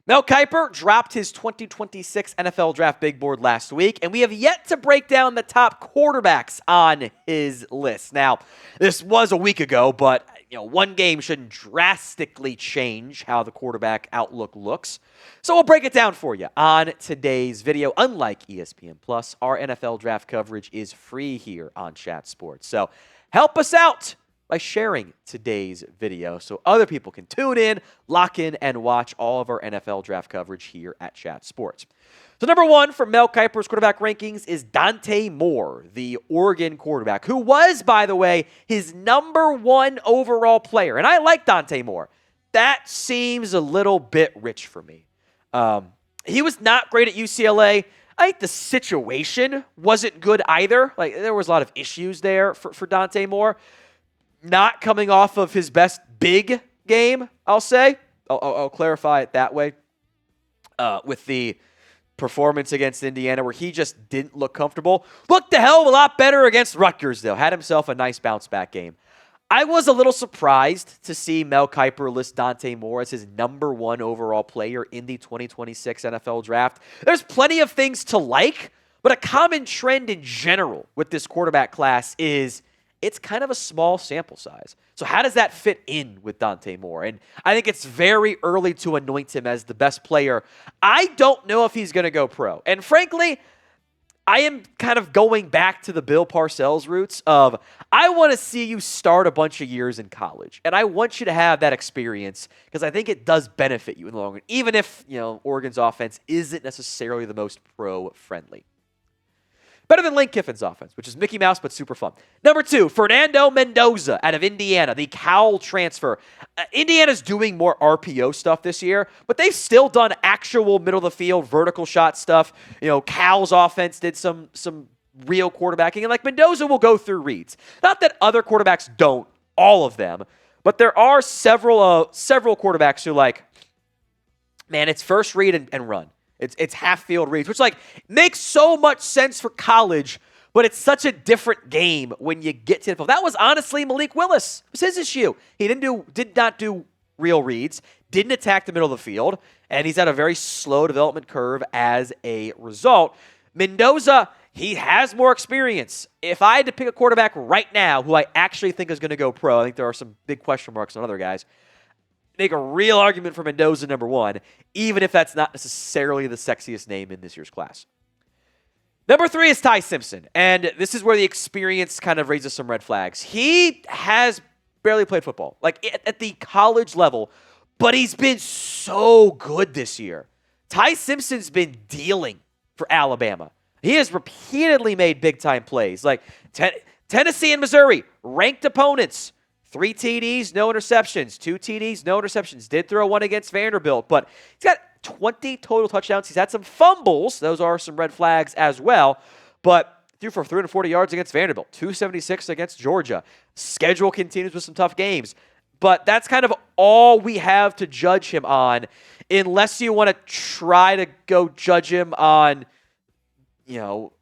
Mel Kiper dropped his 2026 NFL Draft Big Board last week, and we have yet to break down the top quarterbacks on his list. Now, this was a week ago, but one game shouldn't drastically change how the quarterback outlook looks. So we'll break it down for you on today's video. Unlike ESPN Plus, our NFL draft coverage is free here on Chat Sports. So help us out by sharing today's video so other people can tune in, lock in, and watch all of our NFL draft coverage here at Chat Sports. So number one for Mel Kiper's quarterback rankings is Dante Moore, the Oregon quarterback, who was, by the way, his number one overall player. And I like Dante Moore. That seems a little bit rich for me. He was not great at UCLA. I think the situation wasn't good either. Like, there was a lot of issues there for Dante Moore. Not coming off of his best big game, I'll say. I'll clarify it that way. With the performance against Indiana where he just didn't look comfortable. Looked a hell of a lot better against Rutgers, though. Had himself a nice bounce-back game. I was a little surprised to see Mel Kiper list Dante Moore as his number one overall player in the 2026 NFL Draft. There's plenty of things to like, but a common trend in general with this quarterback class is it's kind of a small sample size. So how does that fit in with Dante Moore? And I think it's very early to anoint him as the best player. I don't know if he's going to go pro. And frankly, I am kind of going back to the Bill Parcells roots of I want to see you start a bunch of years in college. And I want you to have that experience because I think it does benefit you in the long run, even if, Oregon's offense isn't necessarily the most pro-friendly. Better than Lane Kiffin's offense, which is Mickey Mouse, but super fun. Number two, Fernando Mendoza out of Indiana, the Cal transfer. Indiana's doing more RPO stuff this year, but they've still done actual middle-of-the-field vertical shot stuff. Cal's offense did some real quarterbacking, and Mendoza will go through reads. Not that other quarterbacks don't, all of them, but there are several quarterbacks who man, it's first read and run. It's half-field reads, which makes so much sense for college, but it's such a different game when you get to the NFL. That was honestly Malik Willis. It was his issue. He did not do real reads, didn't attack the middle of the field, and he's had a very slow development curve as a result. Mendoza, he has more experience. If I had to pick a quarterback right now who I actually think is going to go pro, I think there are some big question marks on other guys, make a real argument for Mendoza number one, even if that's not necessarily the sexiest name in this year's class. Number three is Ty Simpson, and this is where the experience kind of raises some red flags. He has barely played football, at the college level, but he's been so good this year. Ty Simpson's been dealing for Alabama. He has repeatedly made big-time plays, Tennessee and Missouri, ranked opponents. 3 TDs, no interceptions. 2 TDs, no interceptions. Did throw one against Vanderbilt, but he's got 20 total touchdowns. He's had some fumbles. Those are some red flags as well, but threw for 340 yards against Vanderbilt, 276 against Georgia. Schedule continues with some tough games, but that's kind of all we have to judge him on unless you want to try to go judge him on,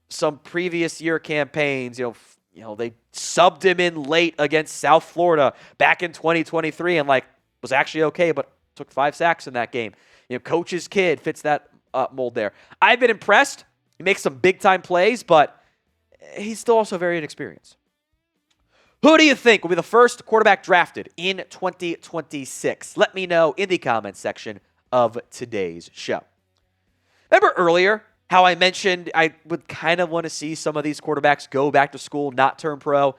some previous year campaigns, they subbed him in late against South Florida back in 2023 and was actually okay, but took 5 sacks in that game. Coach's kid fits that mold there. I've been impressed. He makes some big-time plays, but he's still also very inexperienced. Who do you think will be the first quarterback drafted in 2026? Let me know in the comments section of today's show. Remember earlier how I mentioned I would kind of want to see some of these quarterbacks go back to school, not turn pro?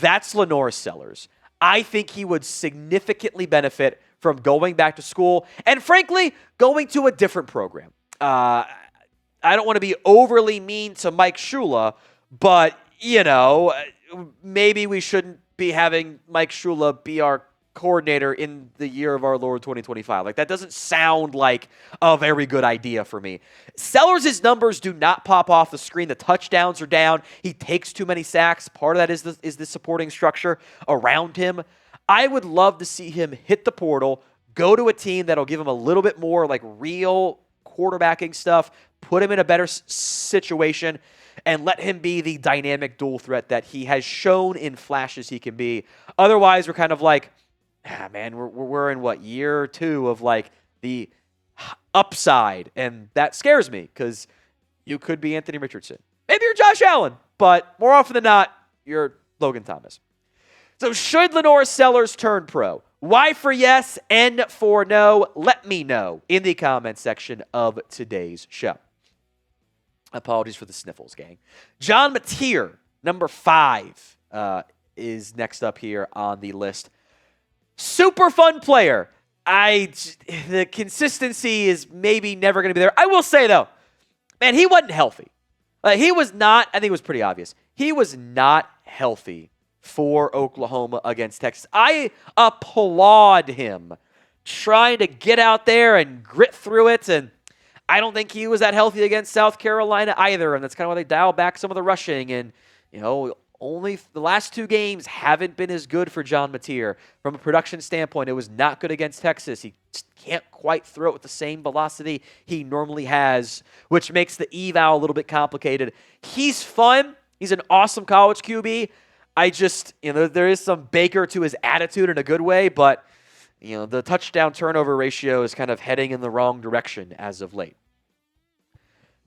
That's LaNorris Sellers. I think he would significantly benefit from going back to school and, frankly, going to a different program. I don't want to be overly mean to Mike Shula, but, maybe we shouldn't be having Mike Shula be our coordinator in the year of our Lord 2025. That doesn't sound like a very good idea for me. Sellers' numbers do not pop off the screen. The touchdowns are down. He takes too many sacks. Part of that is the supporting structure around him. I would love to see him hit the portal, go to a team that'll give him a little bit more real quarterbacking stuff, put him in a better situation, and let him be the dynamic dual threat that he has shown in flashes he can be. Otherwise, we're kind of we're in year 2 of the upside, and that scares me because you could be Anthony Richardson. Maybe you're Josh Allen, but more often than not, you're Logan Thomas. So should LaNorris Sellers turn pro? Y for yes, N for no. Let me know in the comments section of today's show. Apologies for the sniffles, gang. John Mateer, number 5, is next up here on the list. Super fun player. The consistency is maybe never going to be there. I will say, though, man, he wasn't healthy. He was not, I think it was pretty obvious. He was not healthy for Oklahoma against Texas. I applaud him trying to get out there and grit through it, and I don't think he was that healthy against South Carolina either, and that's kind of why they dial back some of the rushing, and, only the last 2 games haven't been as good for John Mateer. From a production standpoint, it was not good against Texas. He just can't quite throw it with the same velocity he normally has, which makes the eval a little bit complicated. He's fun. He's an awesome college QB. I just, there is some Baker to his attitude in a good way, but, the touchdown turnover ratio is kind of heading in the wrong direction as of late.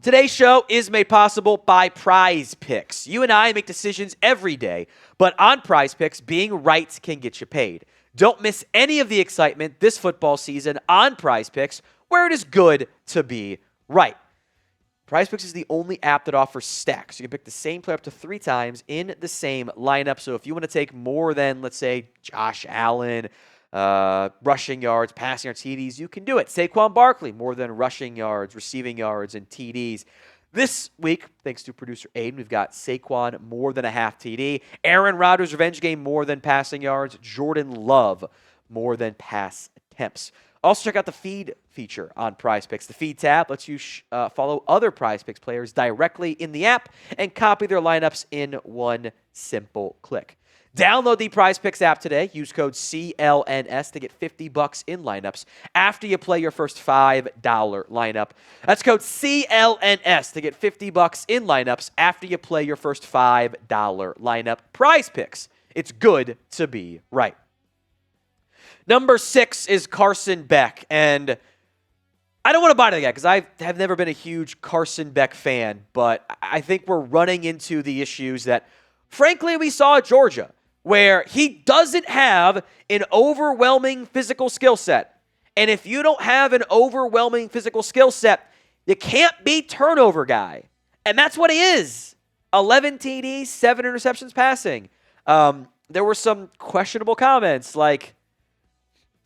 Today's show is made possible by Prize Picks. You and I make decisions every day, but on Prize Picks, being right can get you paid. Don't miss any of the excitement this football season on Prize Picks, where it is good to be right. Prize Picks is the only app that offers stacks. You can pick the same player up to 3 times in the same lineup. So if you want to take more than, let's say, Josh Allen, rushing yards, passing yards, TDs, you can do it. Saquon Barkley, more than rushing yards, receiving yards, and TDs. This week, thanks to producer Aiden, we've got Saquon more than a half TD, Aaron Rodgers' revenge game more than passing yards, Jordan Love more than pass attempts. Also, check out the feed feature on Prize Picks. The feed tab lets you follow other Prize Picks players directly in the app and copy their lineups in one simple click. Download the Prize Picks app today. Use code CLNS to get $50 in lineups after you play your first $5 lineup. That's code CLNS to get $50 in lineups after you play your first $5 lineup. Prize Picks. It's good to be right. Number 6 is Carson Beck, and I don't want to buy into the guy because I have never been a huge Carson Beck fan, but I think we're running into the issues that, frankly, we saw at Georgia, where he doesn't have an overwhelming physical skill set. And if you don't have an overwhelming physical skill set, you can't be turnover guy. And that's what he is. 11 TDs, 7 interceptions passing. There were some questionable comments like,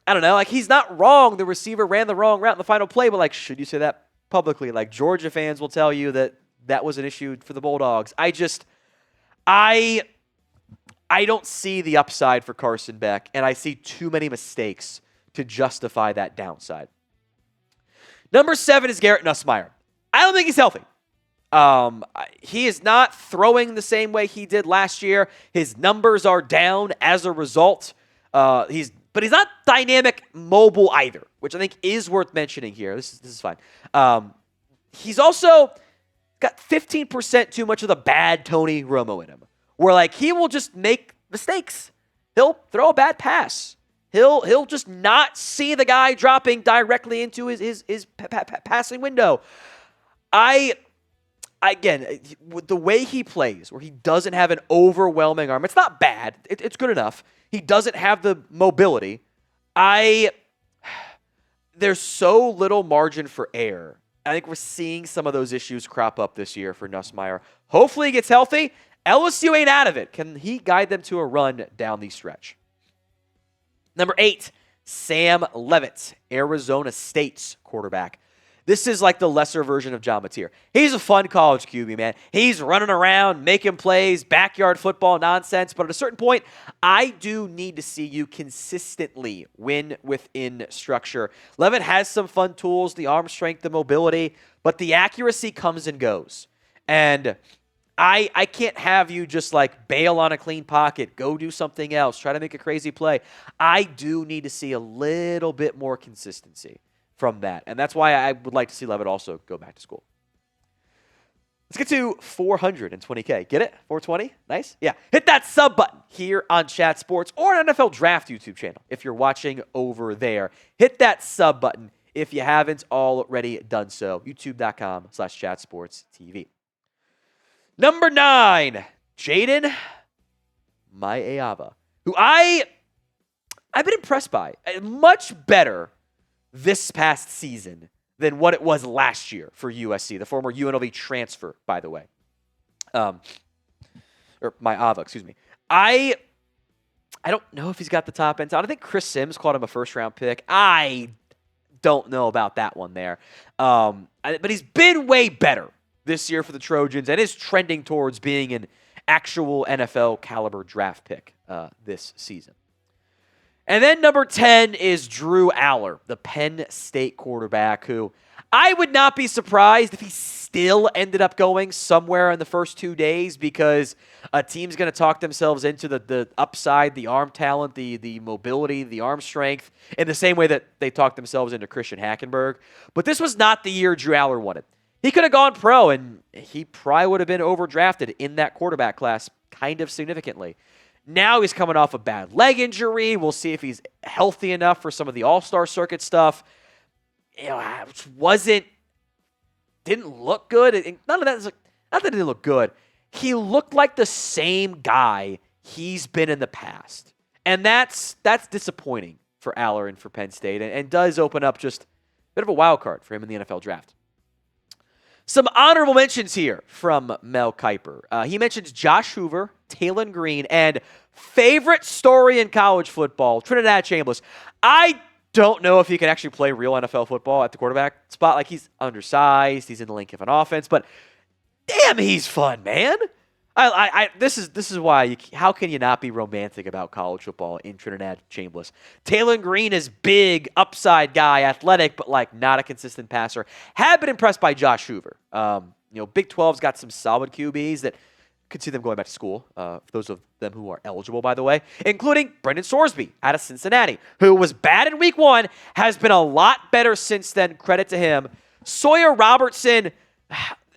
I don't know, like he's not wrong. The receiver ran the wrong route in the final play, but like, should you say that publicly? Like Georgia fans will tell you that that was an issue for the Bulldogs. I don't see the upside for Carson Beck, and I see too many mistakes to justify that downside. Number 7 is Garrett Nussmeier. I don't think he's healthy. He is not throwing the same way he did last year. His numbers are down as a result. But he's not dynamic mobile either, which I think is worth mentioning here. This is fine. He's also got 15% too much of the bad Tony Romo in him, where like he will just make mistakes. He'll throw a bad pass. He'll just not see the guy dropping directly into his passing window. Again, the way he plays, where he doesn't have an overwhelming arm, it's not bad. It's good enough. He doesn't have the mobility. There's so little margin for error. I think we're seeing some of those issues crop up this year for Nussmeier. Hopefully he gets healthy. LSU ain't out of it. Can he guide them to a run down the stretch? Number 8, Sam Leavitt, Arizona State's quarterback. This is like the lesser version of John Mateer. He's a fun college QB, man. He's running around, making plays, backyard football nonsense. But at a certain point, I do need to see you consistently win within structure. Leavitt has some fun tools, the arm strength, the mobility, but the accuracy comes and goes. And I can't have you just like bail on a clean pocket, go do something else, try to make a crazy play. I do need to see a little bit more consistency from that. And that's why I would like to see Leavitt also go back to school. Let's get to 420K. Get it? 420? Nice? Yeah. Hit that sub button here on Chat Sports or on NFL Draft YouTube channel if you're watching over there. Hit that sub button if you haven't already done so. YouTube.com/chatsportstv. Number 9, Jayden Maiava, who I've been impressed by. Much better this past season than what it was last year for USC, the former UNLV transfer, by the way. Or Maiava, excuse me. I don't know if he's got the top end talent. I think Chris Sims called him a first-round pick. I don't know about that one there. But he's been way better this year for the Trojans and is trending towards being an actual NFL caliber draft pick this season. And then number 10 is Drew Allar, the Penn State quarterback, who I would not be surprised if he still ended up going somewhere in the first 2 days, because a team's going to talk themselves into the upside, the arm talent, the mobility, the arm strength, in the same way that they talked themselves into Christian Hackenberg. But this was not the year Drew Allar wanted. He could have gone pro, and he probably would have been overdrafted in that quarterback class kind of significantly. Now he's coming off a bad leg injury. We'll see if he's healthy enough for some of the all-star circuit stuff. Didn't look good. None of that is not that it didn't look good. He looked like the same guy he's been in the past. And that's disappointing for Allar and for Penn State, and does open up just a bit of a wild card for him in the NFL draft. Some honorable mentions here from Mel Kiper. He mentions Josh Hoover, Taylen Green, and favorite story in college football, Trinidad Chambliss. I don't know if he can actually play real NFL football at the quarterback spot. Like, he's undersized, he's in the Lane Kiffin offense, but damn, he's fun, man. This is why. How can you not be romantic about college football in Trinidad Chambliss? Taylen Green is big, upside guy, athletic, but like not a consistent passer. Have been impressed by Josh Hoover. Big 12's got some solid QBs that could see them going back to school. For those of them who are eligible, by the way, including Brendan Sorsby out of Cincinnati, who was bad in week 1, has been a lot better since then. Credit to him. Sawyer, Robertson.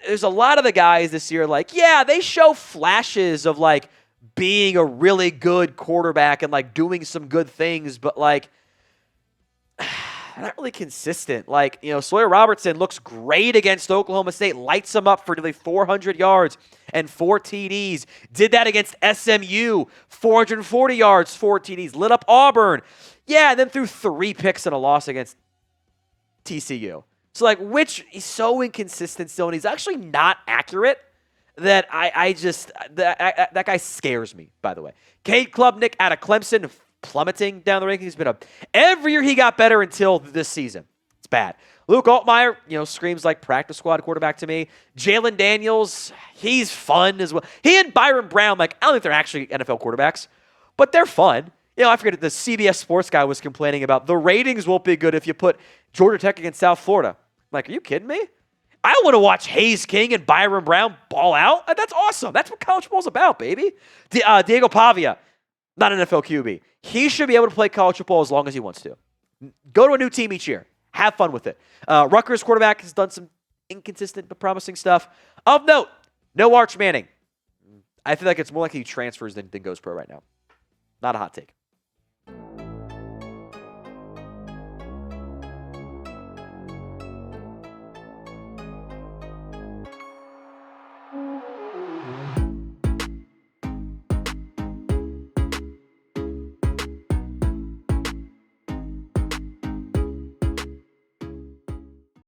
There's a lot of the guys this year, like, yeah, they show flashes of, like, being a really good quarterback and, like, doing some good things, but, like, not really consistent. Like, Sawyer Robertson looks great against Oklahoma State, lights them up for nearly 400 yards and 4 TDs. Did that against SMU, 440 yards, 4 TDs. Lit up Auburn. Yeah, and then threw 3 picks in a loss against TCU. So, like, which he's so inconsistent still, and he's actually not accurate that that guy scares me, by the way. Cade Klubnik out of Clemson, plummeting down the rankings. Every year he got better until this season. It's bad. Luke Altmyer, screams like practice squad quarterback to me. Jalen Daniels, he's fun as well. He and Byrum Brown, like, I don't think they're actually NFL quarterbacks, but they're fun. I forget the CBS Sports guy was complaining about the ratings won't be good if you put Georgia Tech against South Florida. Like, are you kidding me? I want to watch Hayes King and Byrum Brown ball out. That's awesome. That's what college football's about, baby. Diego Pavia, not an NFL QB. He should be able to play college football as long as he wants to. Go to a new team each year. Have fun with it. Rutgers quarterback has done some inconsistent but promising stuff. Of note, no Arch Manning. I feel like it's more likely he transfers than goes pro right now. Not a hot take.